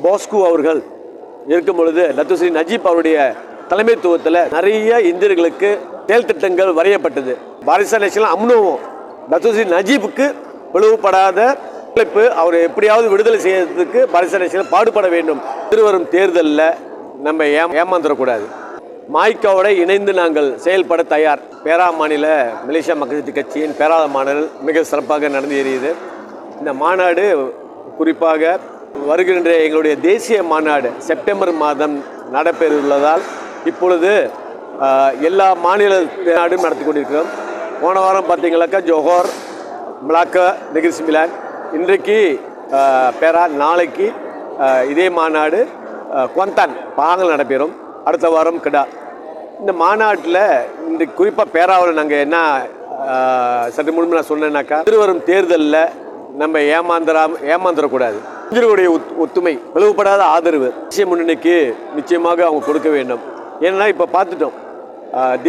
பாஸ்கு அவர்கள் இருக்கும் பொழுது டத்தோஸ்ரீ நஜீப் அவருடைய தலைமைத்துவத்தில் நிறைய இந்தியர்களுக்கு செயல் திட்டங்கள் வரையப்பட்டது. பாரிசார் நேஷனல் அம்னோவும் டத்தோஸ்ரீ நஜீப்புக்கு பிளவுபடாத உழைப்பு அவரை எப்படியாவது விடுதலை செய்யறதுக்கு பாரிசார் நேஷனல் பாடுபட வேண்டும். திருவரும் தேர்தலில் நம்ம ஏமாந்துடக்கூடாது. மாய்காவோட இணைந்து நாங்கள் செயல்பட தயார். பேரா மாநில மலேசியா மக்கள் சக்தி கட்சியின் பேராள மாநாடு மிக சிறப்பாக நடந்து ஏறியது. இந்த மாநாடு குறிப்பாக வருகின்ற எங்களுடைய தேசிய மாநாடு செப்டம்பர் மாதம் நடைபெறவுள்ளதால் இப்பொழுது எல்லா மாநில நாடும் நடத்தி கொண்டிருக்கிறோம். போன வாரம் பார்த்தீங்கன்னாக்கா ஜோஹர், மலாக்கா, நெகிரி சிமிலான், இன்றைக்கு பேரா, நாளைக்கு இதே மாநாடு குவாந்தான் பாகங்கள் நடைபெறும். அடுத்த வாரம் கிடா. இந்த மாநாட்டில் இந்த குறிப்பாக பேராவில் நாங்கள் என்ன சற்று முன்பு நான் சொன்னேன்னாக்கா, திருவரும் தேர்தலில் நம்ம ஏமாந்துடக்கூடாது. இந்தியர்களுடைய ஒத்துமை, பிளவுபடாத ஆதரவு தேசிய முன்னணிக்கு நிச்சயமாக அவங்க கொடுக்க வேண்டும். ஏன்னா இப்போ பார்த்துட்டோம்,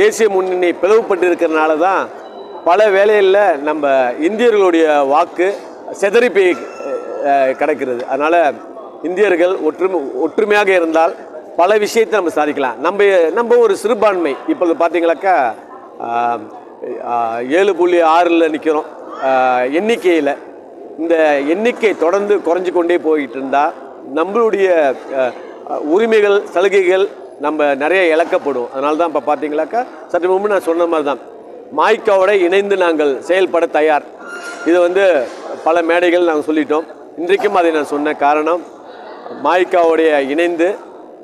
தேசிய முன்னணி பிளவுபட்டு இருக்கிறதுனால தான் பல வேலைகளில் நம்ம இந்தியர்களுடைய வாக்கு செதறி போய் கிடைக்கிறது. அதனால் இந்தியர்கள் ஒற்றுமையாக இருந்தால் பல விஷயத்தை நம்ம சாதிக்கலாம். நம்ம ஒரு சிறுபான்மை. இப்பொழுது பார்த்தீங்கன்னாக்கா 7.6 நிற்கிறோம் எண்ணிக்கையில். இந்த எண்ணிக்கை தொடர்ந்து குறைஞ்சி கொண்டே போயிட்டு இருந்தால் நம்மளுடைய உரிமைகள், சலுகைகள் நம்ம நிறைய இழக்கப்படும். அதனால தான் இப்போ பார்த்தீங்கன்னாக்கா சற்று முன்பு நான் சொன்ன மாதிரி தான் மாய்காவோட இணைந்து நாங்கள் செயல்பட தயார். இது பல மேடைகள் நாங்கள் சொல்லிட்டோம். இன்றைக்கும் அதை நான் சொன்ன காரணம், மாய்காவோடைய இணைந்து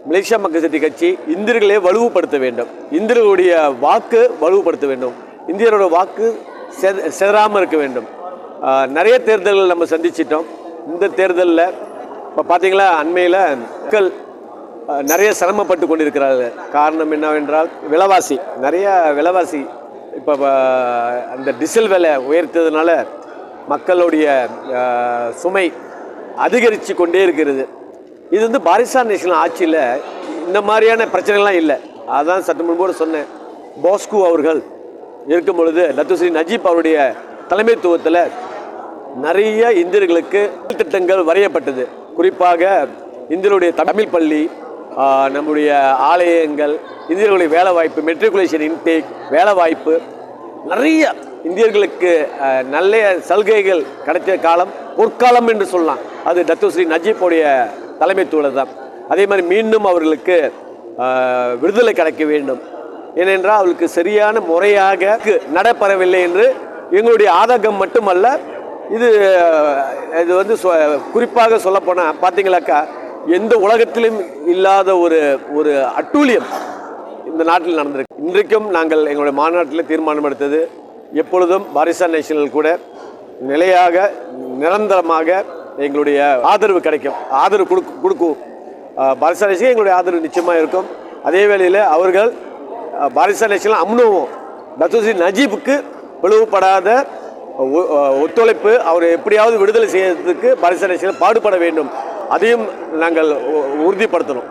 மலேசியா மக்கள் சக்தி கட்சி இந்தியர்களை வலுவுபடுத்த வேண்டும். இந்தியர்களுடைய வாக்கு வலுவுபடுத்த வேண்டும். இந்தியரோட வாக்கு செதறாமல் இருக்க வேண்டும். நிறைய தேர்தல்கள் நம்ம சந்திச்சிட்டோம். இந்த தேர்தலில் இப்போ பார்த்தீங்களா, அண்மையில் மக்கள் நிறைய சிரமப்பட்டு கொண்டிருக்கிறார்கள். காரணம் என்னவென்றால் விலைவாசி, நிறைய விலைவாசி. இப்போ அந்த டீசல் விலை உயர்த்ததுனால மக்களுடைய சுமை அதிகரித்து கொண்டே இருக்கிறது. இது பாரிசார் நேஷனல் ஆட்சியில் இந்த மாதிரியான பிரச்சனைகள்லாம் இல்லை. அதான் சற்று முன்போடு சொன்னேன். பாஸ்கு அவர்கள் இருக்கும் பொழுது டத்தோஸ்ரீ நஜீப் அவருடைய தலைமைத்துவத்தில் நிறைய இந்தியர்களுக்கு திட்டங்கள் வரையப்பட்டது. குறிப்பாக இந்தியர்களுடைய தமிழ் பள்ளி, நம்முடைய ஆலயங்கள், இந்தியர்களுடைய வேலை வாய்ப்பு, மெட்ரிகுலேஷன் இன்டேக், வேலை வாய்ப்பு, நிறைய இந்தியர்களுக்கு நல்ல சலுகைகள் கிடைத்த காலம் பொற்காலம் என்று சொல்லலாம். அது டத்தோஸ்ரீ நஜீப்புடைய தலைமைத்துவம் தான். அதே மாதிரி மீண்டும் அவர்களுக்கு விடுதலை கிடைக்க வேண்டும். ஏனென்றால் அவர்களுக்கு சரியான முறையாக நடைபெறவில்லை என்று எங்களுடைய ஆதங்கம் மட்டுமல்ல, இது குறிப்பாக சொல்லப்போனால் பார்த்தீங்களாக்கா, எந்த உலகத்திலும் இல்லாத ஒரு அட்டூழியம் இந்த நாட்டில் நடந்திருக்கு. இன்றைக்கும் நாங்கள் எங்களுடைய மாநாட்டில் தீர்மானம் எடுத்தது, எப்பொழுதும் பாரிசார் நேஷனல் கூட நிலையாக நிரந்தரமாக எங்களுடைய ஆதரவு கிடைக்கும். ஆதரவு கொடுக்கும். பாரிசார் நேஷனல் எங்களுடைய ஆதரவு நிச்சயமாக இருக்கும். அதே வேளையில் அவர்கள் பாரிசார் நேஷனல் அம்னோவும் டத்தோஸ்ரீ நஜீப்புக்கு பிளவுபடாத ஒத்துழைப்பு, அவரை எப்படியாவது விடுதலை செய்யறதுக்கு பாரிசார் நேஷனல் பாடுபட வேண்டும். அதையும் நாங்கள் உறுதிப்படுத்தணும்.